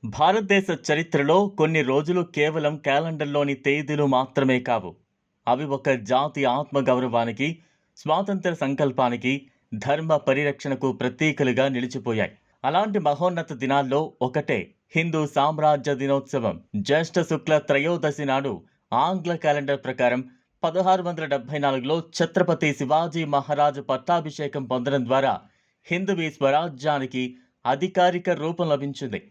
భారతదేశ చరిత్రలో కొన్ని రోజులు కేవలం క్యాలెండర్లోని తేదీలు మాత్రమే కావు. అవి ఒక జాతి ఆత్మగౌరవానికి, స్వాతంత్ర సంకల్పానికి, ధర్మ పరిరక్షణకు ప్రతీకలుగా నిలిచిపోయాయి. అలాంటి మహోన్నత దినాల్లో ఒకటే హిందూ సామ్రాజ్య దినోత్సవం. జ్యేష్ఠ శుక్ల త్రయోదశి నాడు ఆంగ్ల క్యాలెండర్ ప్రకారం 1674లో ఛత్రపతి శివాజీ మహారాజు పట్టాభిషేకం పొందడం ద్వారా హిందవీ స్వరాజ్యానికి అధికారిక రూపం లభించింది.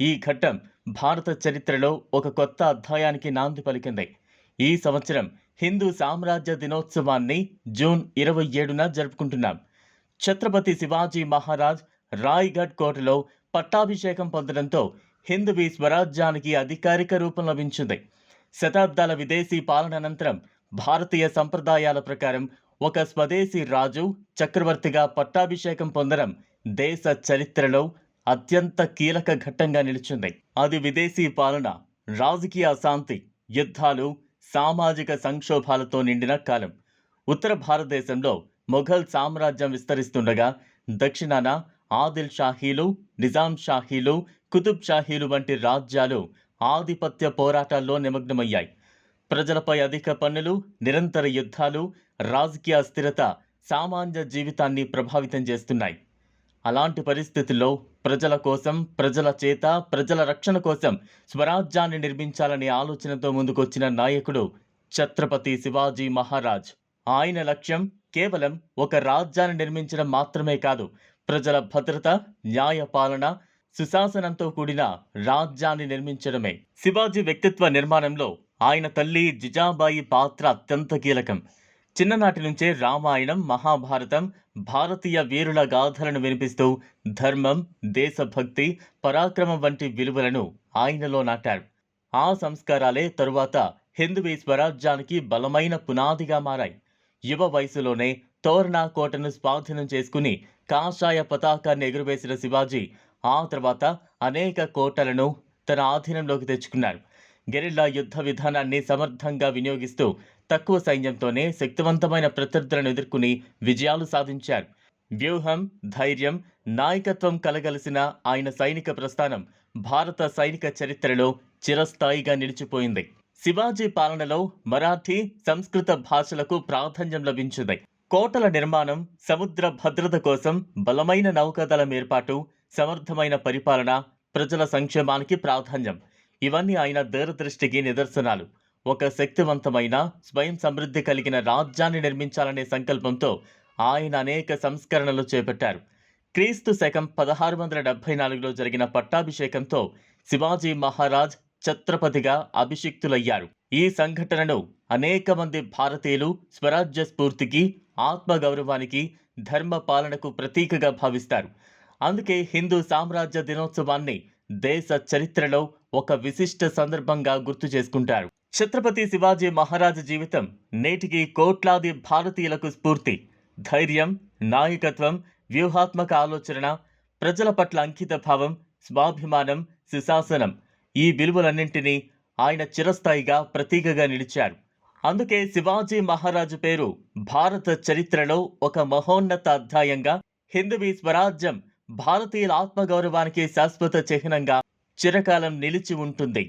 ఈ ఘట్టం భారత చరిత్రలో ఒక కొత్త అధ్యాయానికి నాంది పలికింది. ఈ సంవత్సరం హిందూ సామ్రాజ్య దినోత్సవాన్ని జూన్ 27న జరుపుకుంటున్నాం. ఛత్రపతి శివాజీ మహారాజ్ రాయ్గఢ్ కోటలో పట్టాభిషేకం పొందడంతో హిందవీ స్వరాజ్యానికి అధికారిక రూపం లభించింది. శతాబ్దాల విదేశీ పాలన అనంతరం భారతీయ సంప్రదాయాల ప్రకారం ఒక స్వదేశీ రాజు చక్రవర్తిగా పట్టాభిషేకం పొందడం దేశ చరిత్రలో అత్యంత కీలక ఘట్టంగా నిలిచింది. అది విదేశీ పాలన, రాజకీయ అశాంతి, యుద్ధాలు, సామాజిక సంక్షోభాలతో నిండిన కాలం. ఉత్తర భారతదేశంలో మొఘల్ సామ్రాజ్యం విస్తరిస్తుండగా దక్షిణాన ఆదిల్ షాహీలు, నిజాం షాహీలు, కుతుబ్ షాహీలు వంటి రాజ్యాలు ఆధిపత్య పోరాటాల్లో నిమగ్నమయ్యాయి. ప్రజలపై అధిక పన్నులు, నిరంతర యుద్ధాలు, రాజకీయ అస్థిరత సామాన్య జీవితాన్ని ప్రభావితం చేస్తున్నాయి. అలాంటి పరిస్థితుల్లో ప్రజల కోసం, ప్రజల చేత, ప్రజల రక్షణ కోసం స్వరాజ్యాన్ని నిర్మించాలనే ఆలోచనతో ముందుకొచ్చిన నాయకుడు ఛత్రపతి శివాజీ మహారాజ్. ఆయన లక్ష్యం కేవలం ఒక రాజ్యాన్ని నిర్మించడం మాత్రమే కాదు, ప్రజల భద్రత, న్యాయ పాలన, సుశాసనంతో కూడిన రాజ్యాన్ని నిర్మించడమే. శివాజీ వ్యక్తిత్వ నిర్మాణంలో ఆయన తల్లి జిజాబాయి పాత్ర అత్యంత కీలకం. చిన్ననాటి నుంచే రామాయణం, మహాభారతం, భారతీయ వీరుల గాథలను వినిపిస్తూ ధర్మం, దేశభక్తి, పరాక్రమం వంటి విలువలను ఆయనలో నాటారు. ఆ సంస్కారాలే తరువాత హిందవీ స్వరాజ్యానికి బలమైన పునాదిగా మారాయి. యువ వయసులోనే తోరణా కోటను స్వాధీనం చేసుకుని కాషాయ పతాకాన్ని ఎగురవేసిన శివాజీ ఆ తర్వాత అనేక కోటలను తన ఆధీనంలోకి తెచ్చుకున్నారు. గెరిల్లా యుద్ధ విధానాన్ని సమర్థంగా వినియోగిస్తూ తక్కువ సైన్యంతోనే శక్తివంతమైన ప్రత్యర్థులను ఎదుర్కొని విజయాలు సాధించారు. వ్యూహం, ధైర్యం, నాయకత్వం కలగలిసిన ఆయన సైనిక ప్రస్థానం భారత సైనిక చరిత్రలో చిరస్థాయిగా నిలిచిపోయింది. శివాజీ పాలనలో మరాఠీ, సంస్కృత భాషలకు ప్రాధాన్యం లభించింది. కోటల నిర్మాణం, సముద్ర భద్రత కోసం బలమైన నౌకాదళం ఏర్పాటు, సమర్థమైన పరిపాలన, ప్రజల సంక్షేమానికి ప్రాధాన్యం, ఇవన్నీ ఆయన దూరదృష్టికి నిదర్శనాలు. ఒక శక్తివంతమైన, స్వయం సమృద్ధి కలిగిన రాజ్యాన్ని నిర్మించాలనే సంకల్పంతో ఆయన అనేక సంస్కరణలు చేపట్టారు. క్రీస్తు శకం 1674లో జరిగిన పట్టాభిషేకంతో శివాజీ మహారాజ్ ఛత్రపతిగా అభిషిక్తులయ్యారు. ఈ సంఘటనను అనేక మంది భారతీయులు స్వరాజ్య స్ఫూర్తికి, ఆత్మగౌరవానికి, ధర్మ పాలనకు ప్రతీకగా భావిస్తారు. అందుకే హిందూ సామ్రాజ్య దినోత్సవాన్ని దేశ చరిత్రలో ఒక విశిష్ట సందర్భంగా గుర్తు చేసుకుంటారు. ఛత్రపతి శివాజీ మహారాజ్ జీవితం నేటికి కోట్లాది భారతీయులకు స్ఫూర్తి. ధైర్యం, నాయకత్వం, వ్యూహాత్మక ఆలోచన, ప్రజల పట్ల అంకిత భావం, స్వాభిమానం, సుశాసనం, ఈ విలువలన్నింటినీ ఆయన చిరస్థాయిగా ప్రతీకగా నిలిచారు. అందుకే శివాజీ మహారాజు పేరు భారత చరిత్రలో ఒక మహోన్నత అధ్యాయంగా, హిందవీ స్వరాజ్యం భారతీయుల ఆత్మగౌరవానికి శాశ్వత చిహ్నంగా చిరకాలం నిలిచి ఉంటుంది.